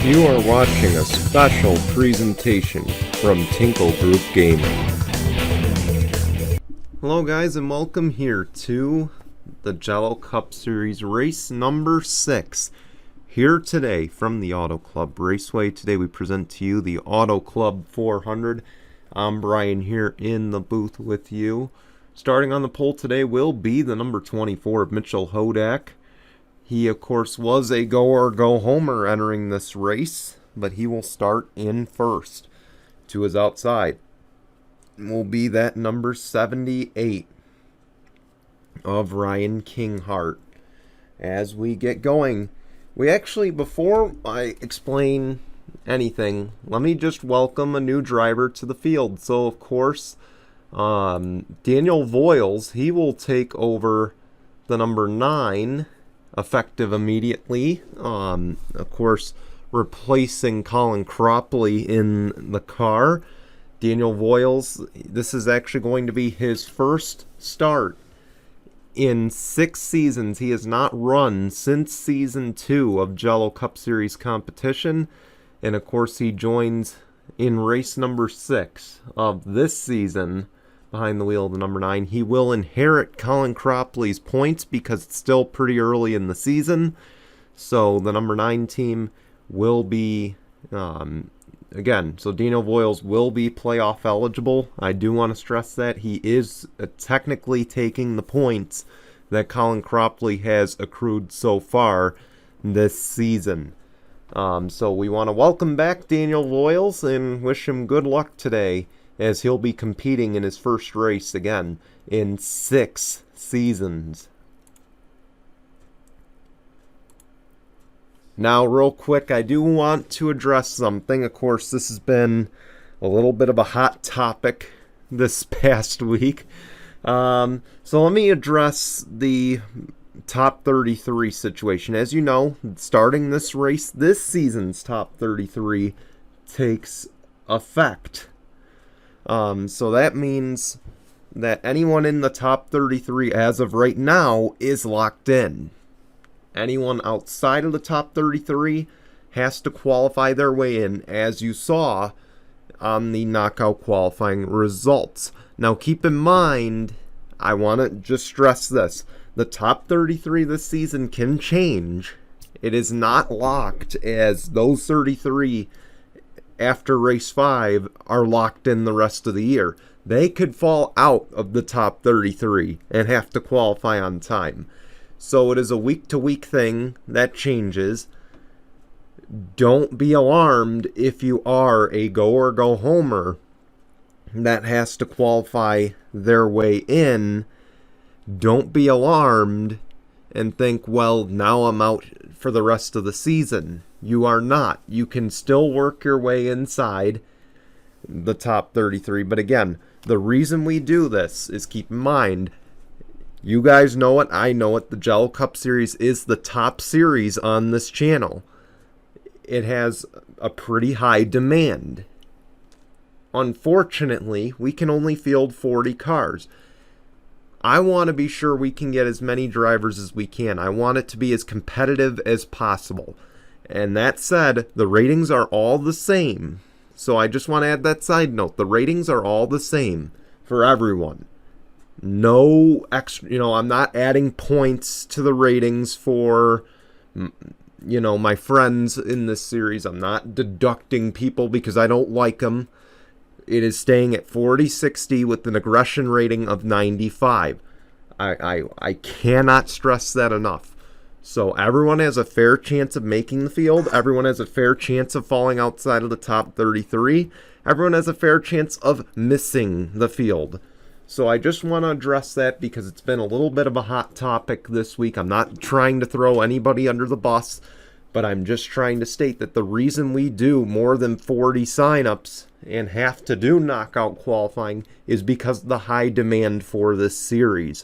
You are watching a special presentation from Tinkle Group Gaming. Hello guys and welcome here to the Jello Cup Series race number 6. Here today from the Auto Club Raceway. Today we present to you the Auto Club 400. I'm Brian here in the booth with you. Starting on the pole today will be the number 24 of Mitchell Hodak. He, of course, was a go-or-go-homer entering this race, but he will start in first. To his outside will be that number 78 of Ryan Kinghart. As we get going, we actually, before I explain anything, let me just welcome a new driver to the field. So, of course, Daniel Voiles, he will take over the number 9, effective immediately. Of course, replacing Colin Cropley in the car. Daniel Voiles, this is actually going to be his first start in 6 seasons. He has not run since season 2 of Jello Cup Series competition. And of course, he joins in race number 6 of this season behind the wheel of the number 9. He will inherit Colin Cropley's points because it's still pretty early in the season. So the number 9 team will be, again, so Daniel Voiles will be playoff eligible. I do want to stress that he is technically taking the points that Colin Cropley has accrued so far this season. So we want to welcome back Daniel Voiles and wish him good luck today, as he'll be competing in his first race again in 6 seasons. Now, real quick, I do want to address something. Of course, this has been a little bit of a hot topic this past week. So let me address the top 33 situation. As you know, starting this race, this season's top 33 takes effect. So that means that anyone in the top 33 as of right now is locked in. Anyone outside of the top 33 has to qualify their way in, as you saw on the knockout qualifying results. Now keep in mind, I want to just stress this. The top 33 this season can change. It is not locked as those 33 after race 5 are locked in the rest of the year. They could fall out of the top 33 and have to qualify on time. So it is a week-to-week thing that changes. Don't be alarmed if you are a go-or-go-homer that has to qualify their way in. Don't be alarmed and think, well, now I'm out for the rest of the season. You are not. You can still work your way inside the top 33. But again, the reason we do this is, keep in mind, you guys know it, I know it, the Jello Cup Series is the top series on this channel. It has a pretty high demand. Unfortunately, we can only field 40 cars. I want to be sure we can get as many drivers as we can. I want it to be as competitive as possible. And that said, the ratings are all the same. So I just want to add that side note. The ratings are all the same for everyone. No extra, I'm not adding points to the ratings for, my friends in this series. I'm not deducting people because I don't like them. It is staying at 40-60 with an aggression rating of 95. I cannot stress that enough. So everyone has a fair chance of making the field. Everyone has a fair chance of falling outside of the top 33. Everyone has a fair chance of missing the field. So I just want to address that because it's been a little bit of a hot topic this week. I'm not trying to throw anybody under the bus, but I'm just trying to state that the reason we do more than 40 signups and have to do knockout qualifying is because of the high demand for this series.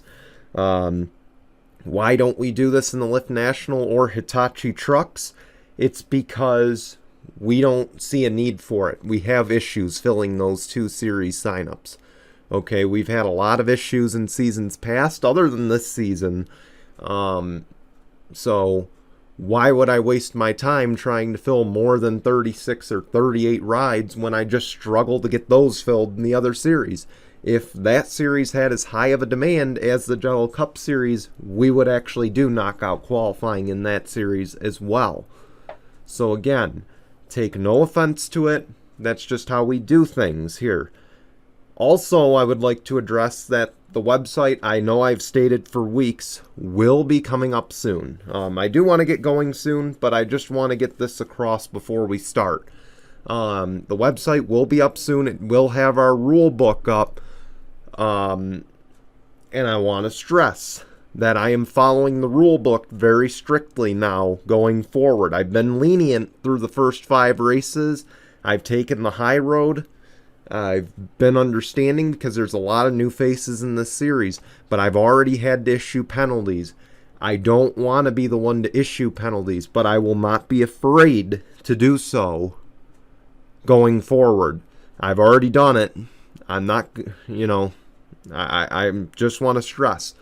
Why don't we do this in the Lift National or Hitachi trucks? It's because we don't see a need for it. We have issues filling those 2 series signups. Okay, we've had a lot of issues in seasons past, other than this season. So why would I waste my time trying to fill more than 36 or 38 rides when I just struggle to get those filled in the other series? If that series had as high of a demand as the Jello Cup series, we would actually do knockout qualifying in that series as well. So again, take no offense to it. That's just how we do things here. Also, I would like to address that the website, I know I've stated for weeks, will be coming up soon. I do want to get going soon, but I just want to get this across before we start. The website will be up soon. It will have our rule book up. And I want to stress that I am following the rule book very strictly now going forward. I've been lenient through the first 5 races. I've taken the high road. I've been understanding because there's a lot of new faces in this series, but I've already had to issue penalties. I don't want to be the one to issue penalties, but I will not be afraid to do so going forward. I've already done it. I'm not, I just want to stress.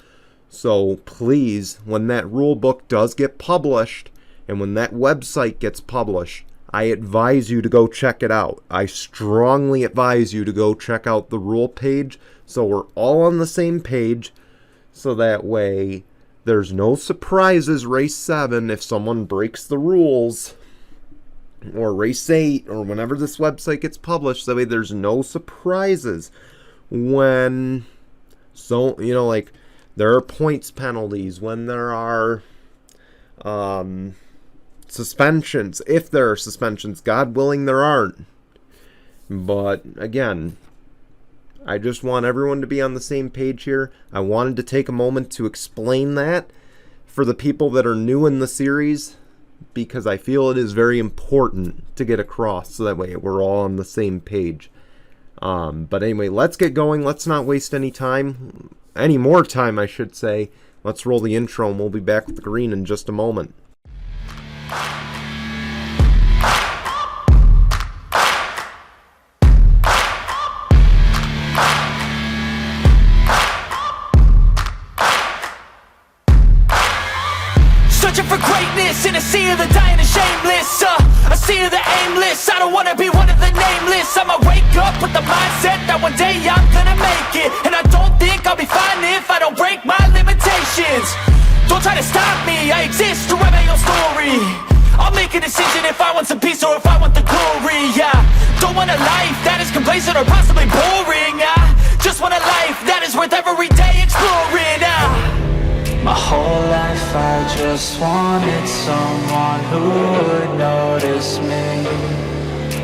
So please, when that rule book does get published, and when that website gets published, I advise you to go check it out. I strongly advise you to go check out the rule page so we're all on the same page, so that way there's no surprises race 7 if someone breaks the rules, or race 8, or whenever this website gets published. That way there's no surprises when, like, there are points penalties, when there are suspensions, if there are suspensions. God willing there aren't. But again, I just want everyone to be on the same page here. I wanted to take a moment to explain that for the people that are new in the series, because I feel it is very important to get across so that way we're all on the same page. But anyway, let's get going. Let's not waste any more time, I should say. Let's roll the intro and we'll be back with the green in just a moment. Searching for greatness in a sea of the dying and shameless, a sea of the aimless. I don't wanna be one of the nameless. I'ma wake up with the mindset that one day I'm gonna make it, and I don't think I'll be fine if I don't break my limitations. Don't try to stop me, I exist to write my own story. I'll make a decision if I want some peace or if I want the glory. Yeah, don't want a life that is complacent or possibly boring. I just want a life that is worth every day exploring. My whole life I just wanted someone who would notice me.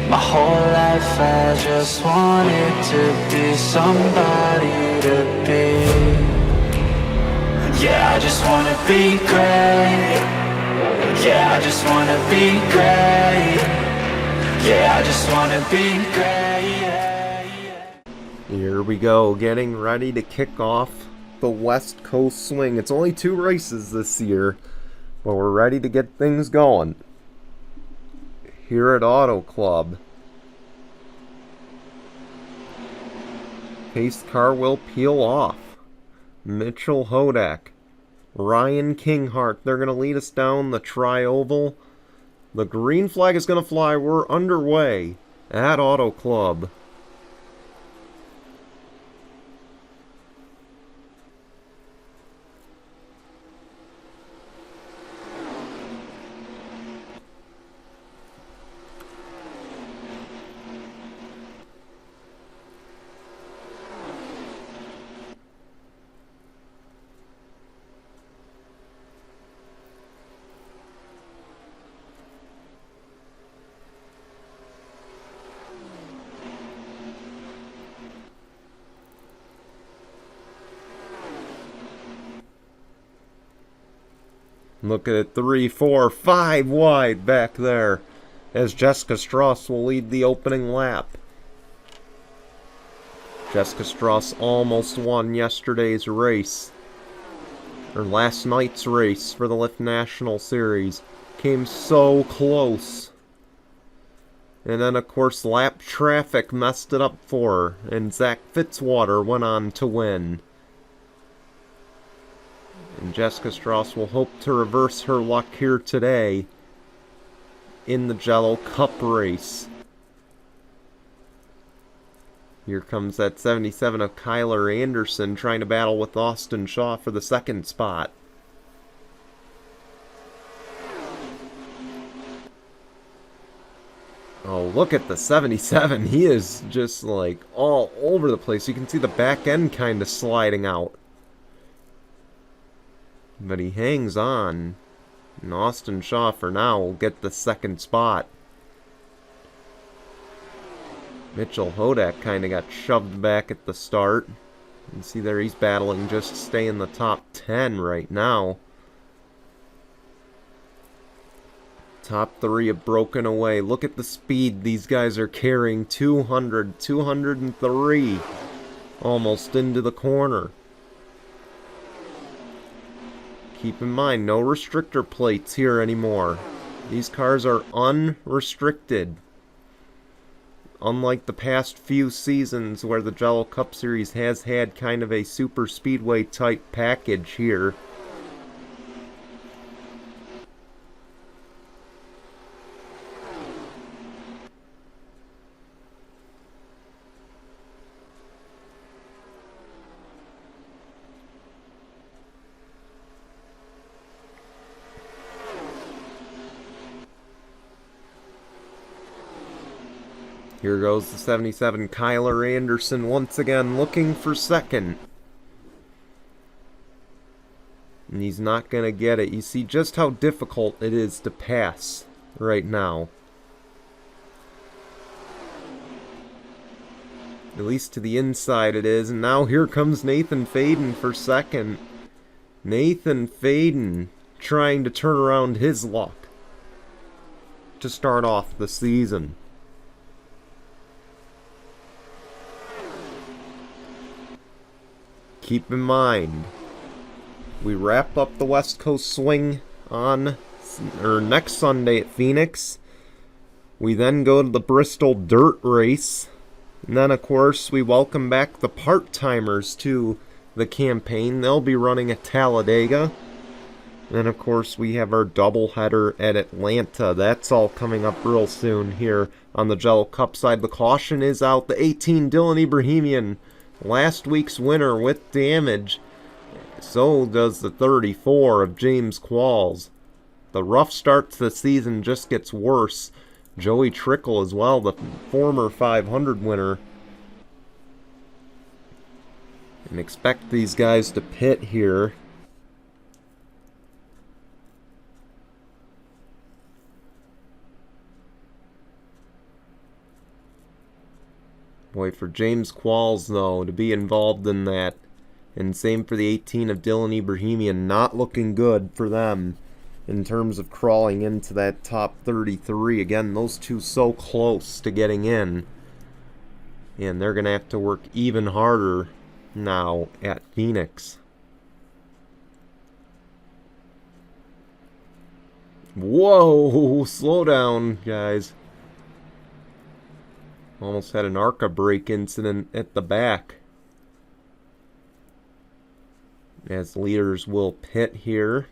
My whole life I just wanted to be somebody to be. Yeah, I just wanna be great. Yeah, I just wanna be great. Yeah, I just wanna be great. Here we go, getting ready to kick off the West Coast Swing. It's only 2 races this year, but we're ready to get things going here at Auto Club. Pace car will peel off. Mitchell Hodak, Ryan Kinghart, they're going to lead us down the tri-oval. The green flag is going to fly. We're underway at Auto Club. Look at it, 3, 4, 5 wide back there, as Jessica Strauss will lead the opening lap. Jessica Strauss almost won yesterday's race, or last night's race for the Lift National Series. Came so close. And then, of course, lap traffic messed it up for her, and Zach Fitzwater went on to win. And Jessica Strauss will hope to reverse her luck here today in the Jello Cup race. Here comes that 77 of Kyler Anderson trying to battle with Austin Shaw for the second spot. Oh, look at the 77. He is just like all over the place. You can see the back end kind of sliding out. But he hangs on. And Austin Shaw for now will get the second spot. Mitchell Hodak kind of got shoved back at the start. You can see there he's battling just to stay in the top 10 right now. Top 3 have broken away. Look at the speed these guys are carrying. 200, 203. Almost into the corner. Keep in mind, no restrictor plates here anymore. These cars are unrestricted. Unlike the past few seasons where the Jello Cup Series has had kind of a super speedway type package here. Here goes the 77 Kyler Anderson once again looking for second. And he's not going to get it. You see just how difficult it is to pass right now. At least to the inside it is. And now here comes Nathan Faden for second. Nathan Faden trying to turn around his luck to start off the season. Keep in mind, we wrap up the West Coast Swing on next Sunday at Phoenix. We then go to the Bristol Dirt Race. And then, of course, we welcome back the part-timers to the campaign. They'll be running at Talladega. And, of course, we have our doubleheader at Atlanta. That's all coming up real soon here on the Jello Cup side. The caution is out. The 18, Dylan Ibrahimian, last week's winner with damage. So does the 34 of James Qualls. The rough start to the season just gets worse. Joey Trickle as well, the former 500 winner. And expect these guys to pit here. Boy, for James Qualls, though, to be involved in that. And same for the 18 of Dylan Ibrahimian. Not looking good for them in terms of crawling into that top 33. Again, those two so close to getting in. And they're going to have to work even harder now at Phoenix. Whoa! Slow down, guys. Almost had an ARCA brake incident at the back. As leaders will pit here.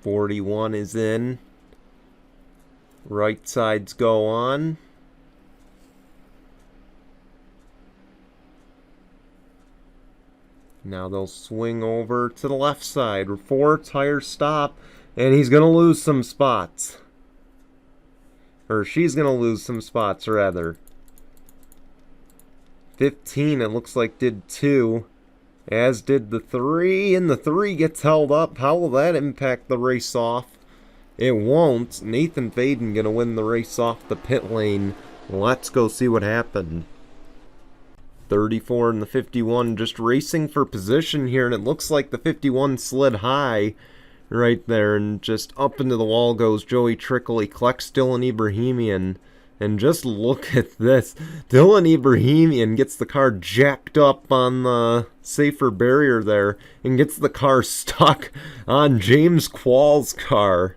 .41 is in. Right sides go on. Now they'll swing over to the left side. 4 tire stop. And he's going to lose some spots. Or she's going to lose some spots, rather. 15, it looks like, did 2. As did the 3. And the 3 gets held up. How will that impact the race off? It won't. Nathan Faden going to win the race off the pit lane. Let's go see what happened. 34 and the 51 just racing for position here, and it looks like the 51 slid high right there, and just up into the wall goes Joey Trickle. He collects Dylan Ibrahimian, and just look at this. Dylan Ibrahimian gets the car jacked up on the safer barrier there, and gets the car stuck on James Qualls' car.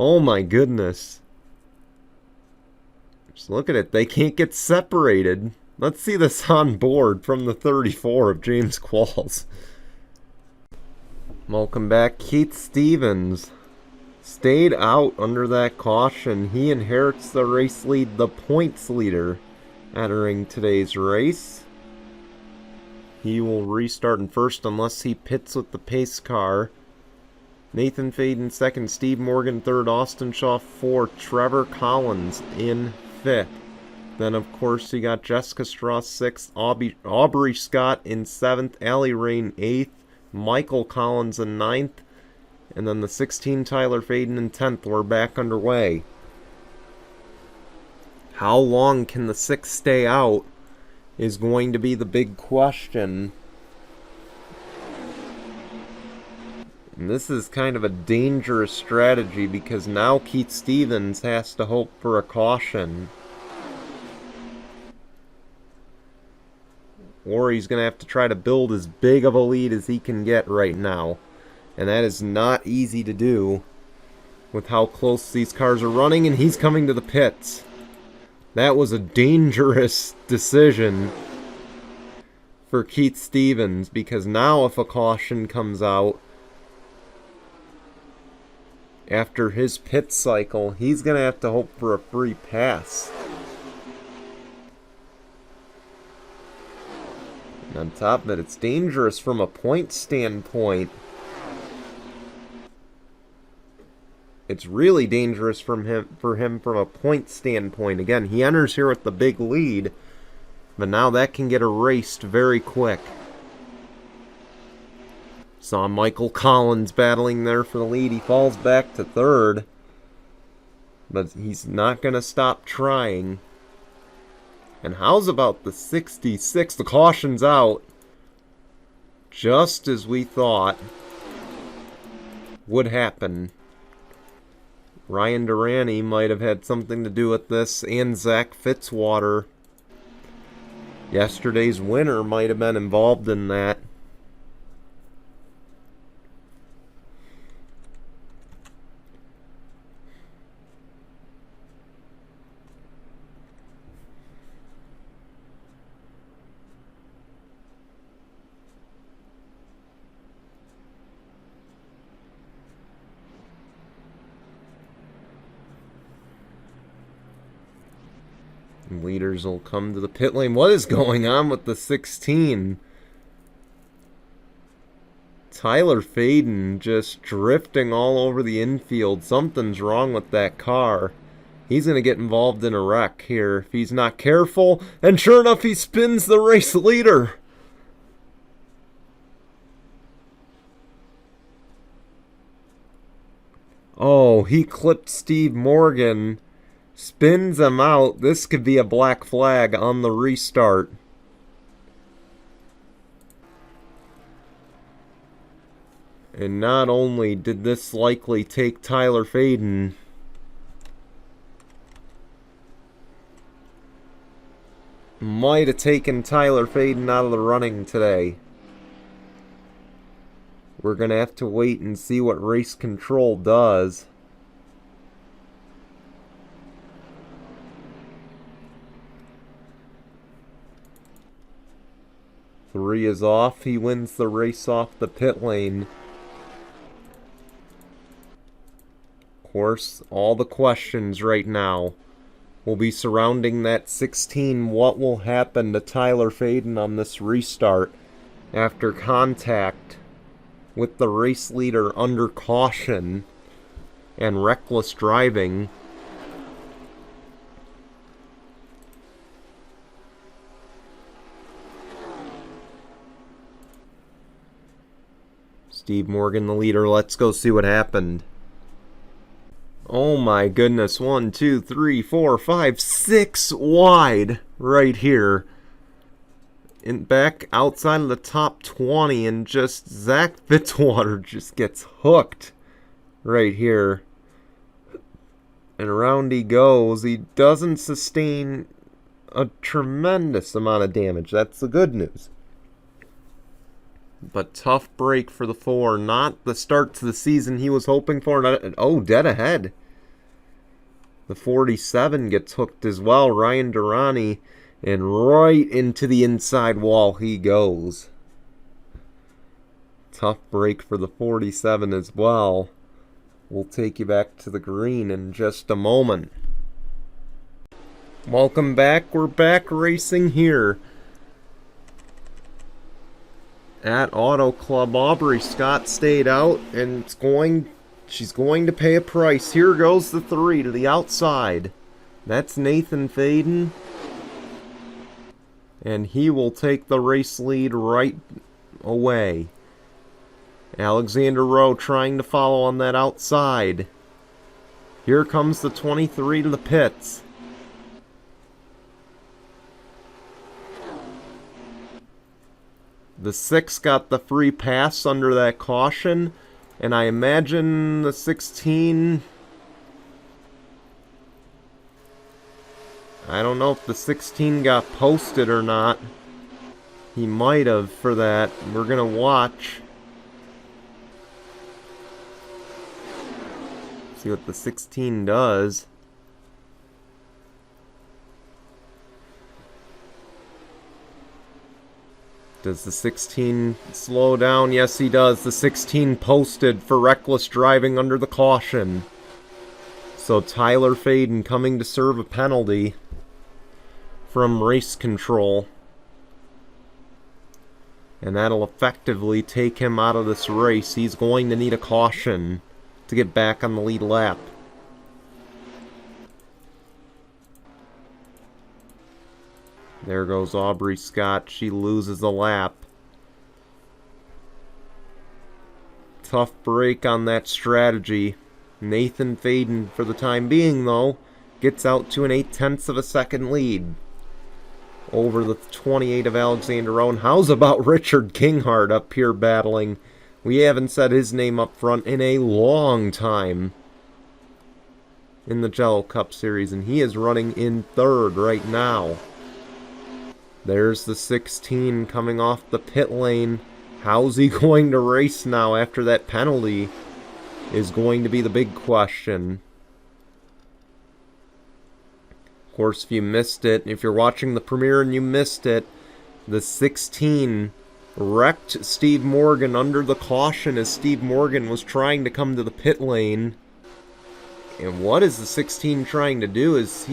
Oh my goodness. Just look at it. They can't get separated. Let's see this on board from the 34 of James Qualls. Welcome back. Keith Stevens stayed out under that caution. He inherits the race lead, the points leader, entering today's race. He will restart in first unless he pits with the pace car. Nathan Fade in second, Steve Morgan third, Austin Shaw fourth, Trevor Collins in fifth. Then, of course, you got Jessica Strauss sixth, Aubrey Scott in seventh, Allie Rain eighth, Michael Collins in ninth, and then the 16 Tyler Faden in 10th. We're back underway. How long can the 6 stay out is going to be the big question. And this is kind of a dangerous strategy because now Keith Stevens has to hope for a caution. Or he's going to have to try to build as big of a lead as he can get right now. And that is not easy to do with how close these cars are running, and he's coming to the pits. That was a dangerous decision for Keith Stevens, because now if a caution comes out after his pit cycle, he's going to have to hope for a free pass. And on top of it, it's dangerous from a point standpoint. It's really dangerous for him from a point standpoint. Again, he enters here with the big lead, but now that can get erased very quick. Saw Michael Collins battling there for the lead. He falls back to third, but he's not going to stop trying. And how's about the 66? The caution's out, just as we thought would happen. Ryan Durante might have had something to do with this, and Zach Fitzwater, yesterday's winner, might have been involved in that. Leaders will come to the pit lane. What is going on with the 16? Tyler Faden just drifting all over the infield. Something's wrong with that car. He's going to get involved in a wreck here if he's not careful. And sure enough, he spins the race leader. Oh, he clipped Steve Morgan. Spins him out. This could be a black flag on the restart. And not only did this likely take Tyler Faden, might have taken Tyler Faden out of the running today. We're going to have to wait and see what race control does. Three is off. He wins the race off the pit lane. Of course, all the questions right now will be surrounding that 16. What will happen to Tyler Faden on this restart after contact with the race leader under caution and reckless driving? Steve Morgan, the leader. Let's go see what happened. Oh my goodness. 1, 2, 3, 4, 5, 6 wide right here. And back outside of the top 20, and just Zach Fitzwater just gets hooked right here. And around he goes. He doesn't sustain a tremendous amount of damage. That's the good news. But tough break for the 4. Not the start to the season he was hoping for. Oh, dead ahead. The 47 gets hooked as well. Ryan Durrani, and right into the inside wall he goes. Tough break for the 47 as well. We'll take you back to the green in just a moment. Welcome back. We're back racing here at Auto Club. Aubrey Scott stayed out, and she's going to pay a price. Here goes the 3 to the outside. That's Nathan Faden, and he will take the race lead right away. Alexander Rowe trying to follow on that outside. Here comes the 23 to the pits. The 6 got the free pass under that caution, and I imagine the 16... I don't know if the 16 got posted or not. He might have for that. We're going to watch. See what the 16 does. Does the 16 slow down? Yes, he does. The 16 posted for reckless driving under the caution. So Tyler Faden coming to serve a penalty from race control. And that'll effectively take him out of this race. He's going to need a caution to get back on the lead lap. There goes Aubrey Scott. She loses a lap. Tough break on that strategy. Nathan Faden, for the time being, though, gets out to an 0.8 of a second lead over the 28 of Alexander Rowe. And how's about Richard Kinghart up here battling? We haven't said his name up front in a long time in the Jello Cup Series, and he is running in 3rd right now. There's the 16 coming off the pit lane. How's he going to race now after that penalty is going to be the big question. Of course, if you missed it, if you're watching the premiere and you missed it, the 16 wrecked Steve Morgan under the caution as Steve Morgan was trying to come to the pit lane. And what is the 16 trying to do? He's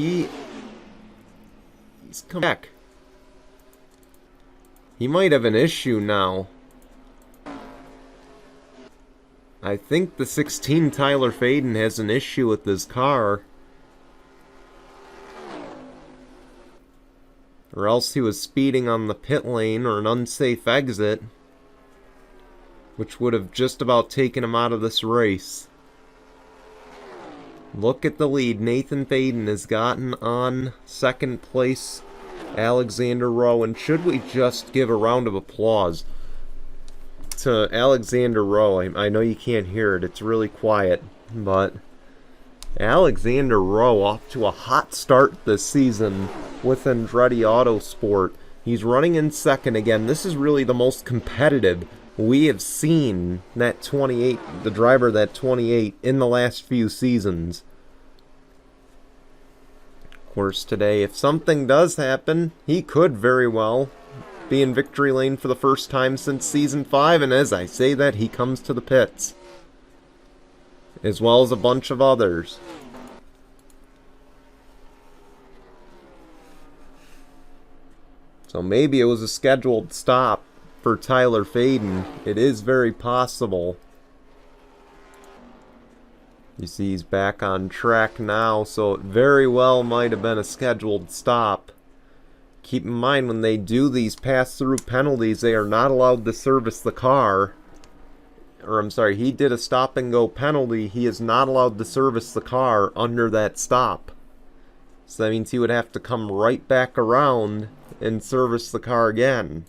come back. He might have an issue now. I think the 16 Tyler Faden has an issue with this car. Or else he was speeding on the pit lane or an unsafe exit, which would have just about taken him out of this race. Look at the lead. Nathan Faden has gotten on 2nd place Alexander Rowe, and should we just give a round of applause to Alexander Rowe? I know you can't hear it, it's really quiet, but Alexander Rowe off to a hot start this season with Andretti Autosport. He's running in 2nd again. This is really the most competitive we have seen that 28, the driver that 28, in the last few seasons. Of course, today, if something does happen, he could very well be in victory lane for the first time since Season 5, and as I say that, he comes to the pits, as well as a bunch of others. So maybe it was a scheduled stop for Tyler Faden. It is very possible. You see he's back on track now, so it very well might have been a scheduled stop. Keep in mind, when they do these pass-through penalties, they are not allowed to service the car. Or, I'm sorry, he did a stop-and-go penalty. He is not allowed to service the car under that stop. So that means he would have to come right back around and service the car again.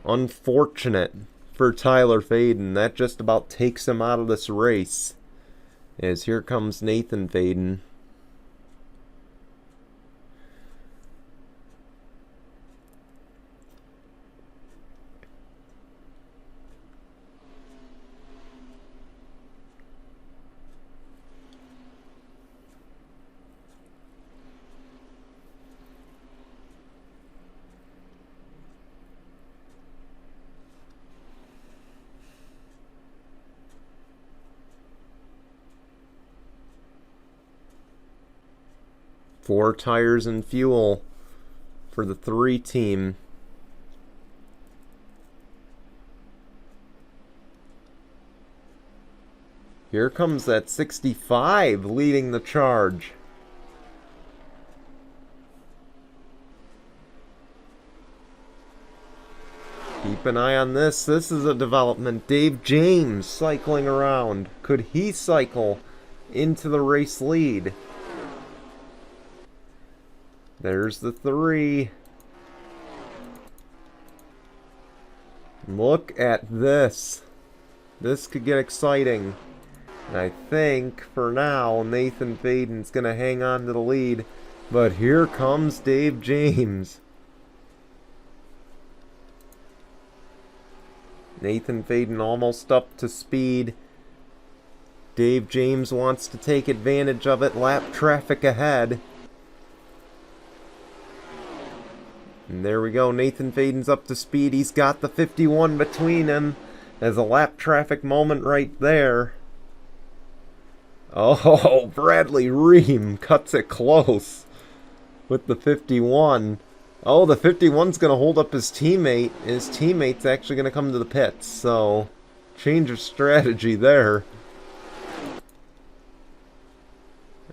Unfortunate for Tyler Faden. That just about takes him out of this race. As here comes Nathan Faden. 4 tires and fuel for the 3 team. Here comes that 65 leading the charge. Keep an eye on this. This is a development. Dave James cycling around. Could he cycle into the race lead? There's the 3. Look at this. This could get exciting. And I think, for now, Nathan Faden's going to hang on to the lead. But here comes Dave James. Nathan Faden almost up to speed. Dave James wants to take advantage of it. Lap traffic ahead. And there we go. Nathan Faden's up to speed. He's got the 51 between him. There's a lap traffic moment right there. Oh, Bradley Ream cuts it close with the 51. Oh, the 51's going to hold up his teammate. His teammate's actually going to come to the pits. So, change of strategy there.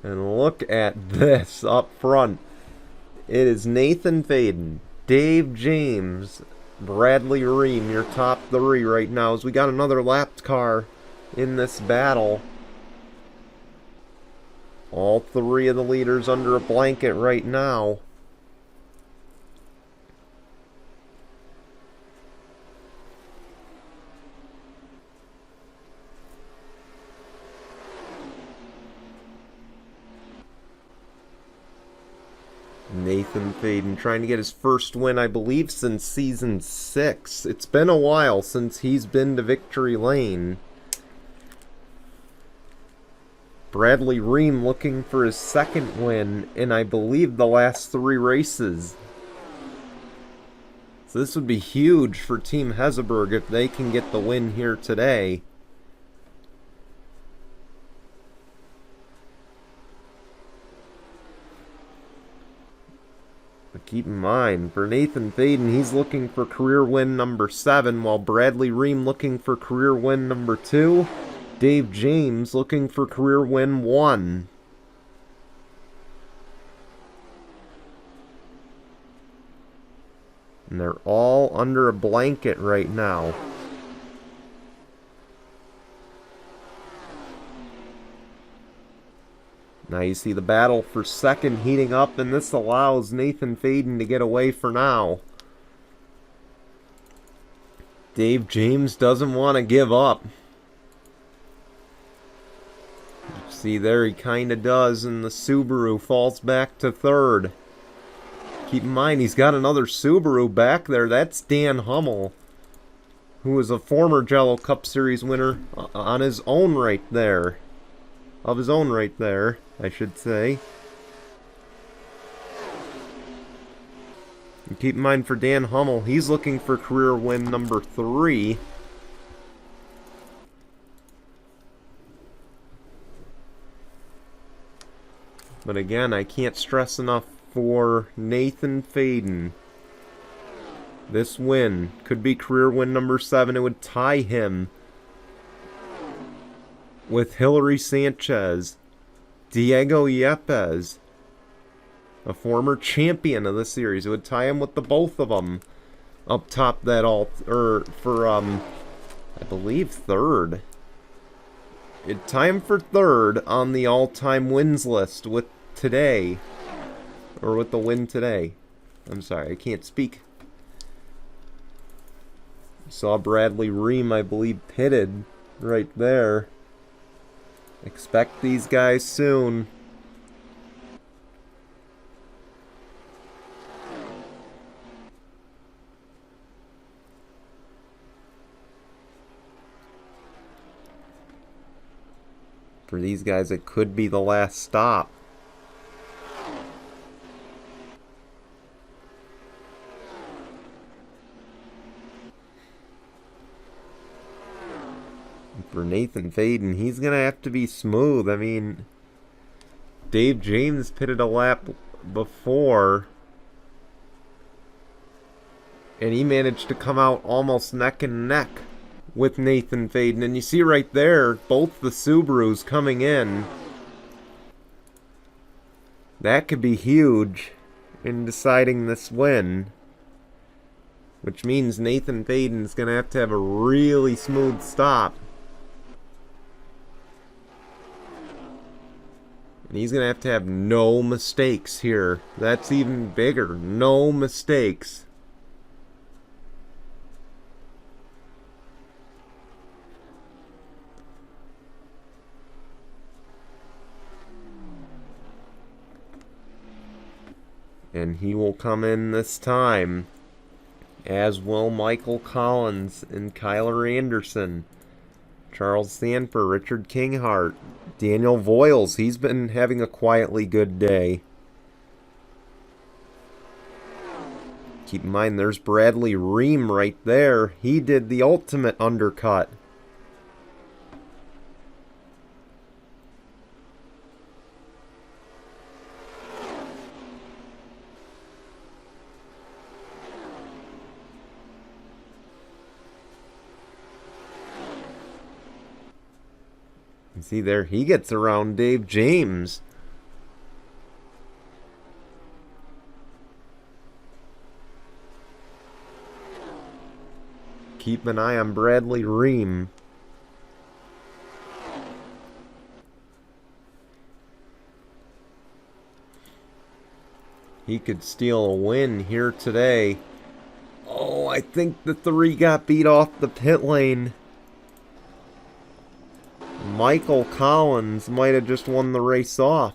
And look at this up front. It is Nathan Faden, Dave James, Bradley Ream, your top 3 right now, as we got another lapped car in this battle. All 3 of the leaders under a blanket right now. Nathan Faden trying to get his first win, I believe, since Season 6. It's been a while since he's been to victory lane. Bradley Ream looking for his 2nd win in, I believe, the last 3 races. So this would be huge for Team Heseberg if they can get the win here today. But keep in mind, for Nathan Faden, he's looking for career win number 7, while Bradley Ream looking for career win number 2. Dave James looking for career win 1. And they're all under a blanket right now. Now you see the battle for 2nd heating up, and this allows Nathan Faden to get away for now. Dave James doesn't want to give up. See there, he kind of does, and the Subaru falls back to 3rd. Keep in mind, he's got another Subaru back there. That's Dan Hummel, who is a former Jello Cup Series winner on his own right there. Of his own right there, I should say. And keep in mind, for Dan Hummel, he's looking for career win number 3. But again, I can't stress enough for Nathan Faden. This win could be career win number 7. It would tie him with Hilary Sanchez, Diego Yepes, a former champion of the series. It would tie him with the both of them up top that I believe 3rd. It'd tie him for 3rd on the all-time wins list with today. Or with the win today. I'm sorry, I can't speak. Saw Bradley Ream, I believe, pitted right there. Expect these guys soon. For these guys, it could be the last stop. For Nathan Faden, he's going to have to be smooth. I mean, Dave James pitted a lap before, and he managed to come out almost neck and neck with Nathan Faden. And you see right there, both the Subarus coming in. That could be huge in deciding this win. Which means Nathan Faden's going to have a really smooth stop. And he's going to have no mistakes here. That's even bigger. No mistakes. And he will come in this time, as will Michael Collins and Kyler Anderson. Charles Sanford, Richard Kinghart, Daniel Voiles. He's been having a quietly good day. Keep in mind, there's Bradley Ream right there. He did the ultimate undercut. You see there, he gets around Dave James. Keep an eye on Bradley Ream. He could steal a win here today. Oh, I think the 3 got beat off the pit lane. Michael Collins might have just won the race off.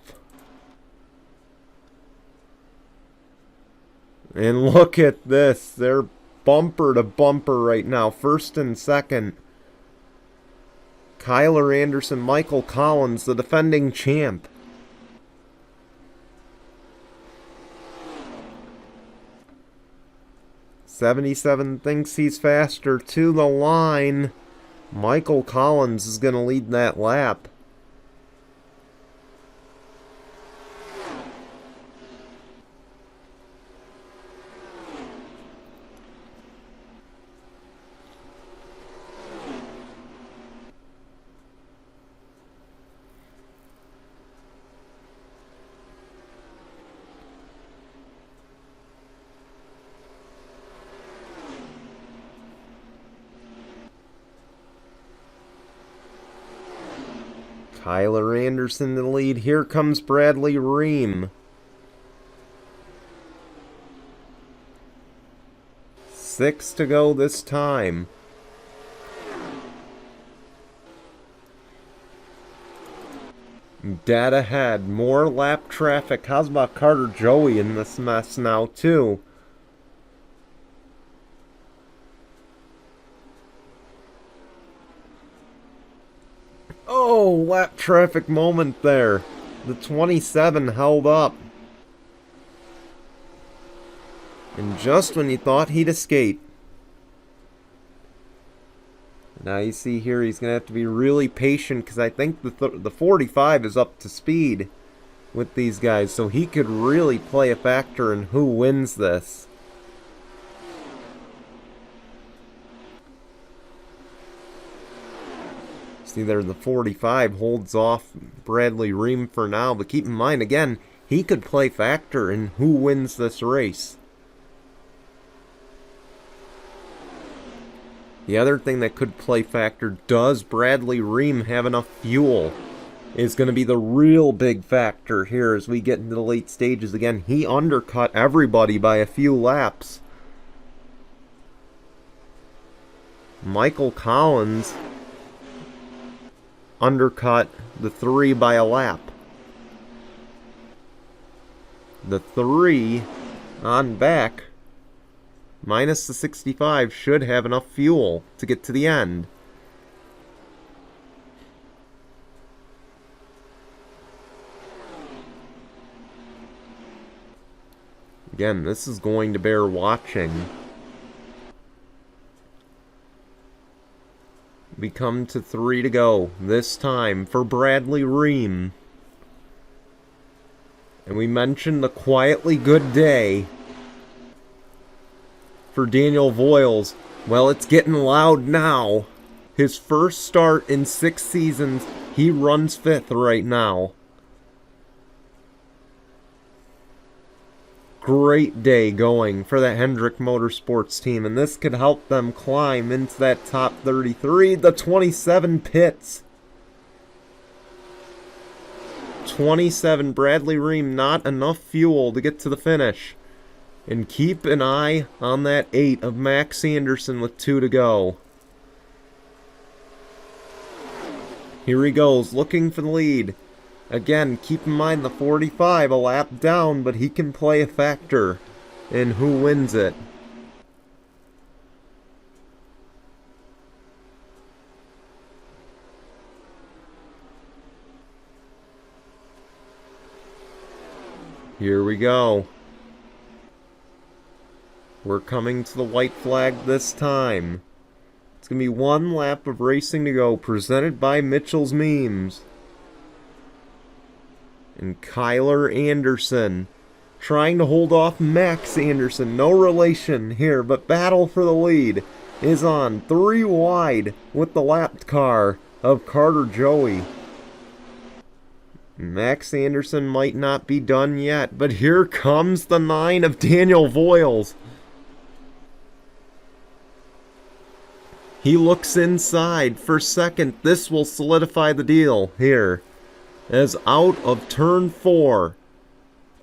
And look at this. They're bumper to bumper right now. First and second. Kyler Anderson, Michael Collins, the defending champ. '77 thinks he's faster to the line. Michael Collins is going to lead that lap. Kyler Anderson to lead. Here comes Bradley Ream. 6 to go this time. Dead ahead. More lap traffic. How's about Carter Joey in this mess now, too? Oh, lap traffic moment there. The 27 held up. And just when you thought he'd escape. Now you see here he's going to have to be really patient because I think the 45 is up to speed with these guys. So he could really play a factor in who wins this. See there, the 45 holds off Bradley Ream for now. But keep in mind, again, he could play factor in who wins this race. The other thing that could play factor, does Bradley Ream have enough fuel, is going to be the real big factor here as we get into the late stages. Again, he undercut everybody by a few laps. Michael Collins undercut the 3 by a lap. The 3 on back, minus the 65, should have enough fuel to get to the end. Again, this is going to bear watching. We come to 3 to go, this time for Bradley Ream. And we mentioned the quietly good day for Daniel Voiles. Well, it's getting loud now. His first start in 6 seasons, he runs 5th right now. Great day going for the Hendrick Motorsports team, and this could help them climb into that top 33, the 27 pits. 27, Bradley Ream, not enough fuel to get to the finish. And keep an eye on that 8 of Max Anderson with 2 to go. Here he goes, looking for the lead. Again, keep in mind the 45, a lap down, but he can play a factor in who wins it. Here we go. We're coming to the white flag this time. It's going to be 1 lap of racing to go, presented by Mitchell's Memes. And Kyler Anderson trying to hold off Max Anderson. No relation here, but battle for the lead is on. 3 wide with the lapped car of Carter Joey. Max Anderson might not be done yet, but here comes the 9 of Daniel Voiles. He looks inside for second. This will solidify the deal here. As out of turn 4,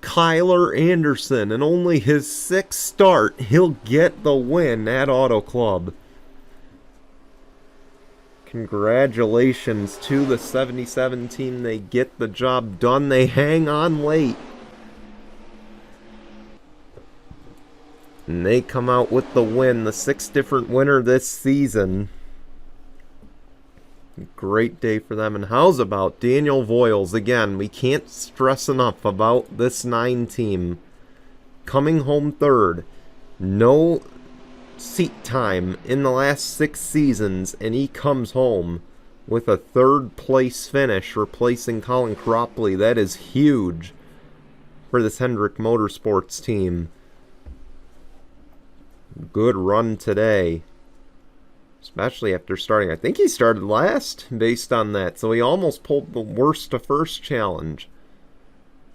Kyler Anderson, and only his 6th start, he'll get the win at Auto Club. Congratulations to the 77 team. They get the job done. They hang on late. And they come out with the win, the 6th different winner this season. Great day for them. And how's about Daniel Voiles? Again, we can't stress enough about this 9 team. Coming home 3rd. No seat time in the last 6 seasons, and he comes home with a 3rd place finish, replacing Colin Cropley. That is huge for this Hendrick Motorsports team. Good run today. Especially after starting, I think he started last based on that. So he almost pulled the worst to first challenge.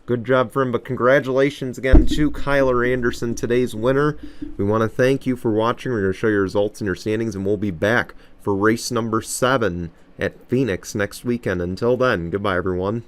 Good job for him, but congratulations again to Kyler Anderson, today's winner. We want to thank you for watching. We're going to show you results and your standings, and we'll be back for race number 7 at Phoenix next weekend. Until then, goodbye everyone.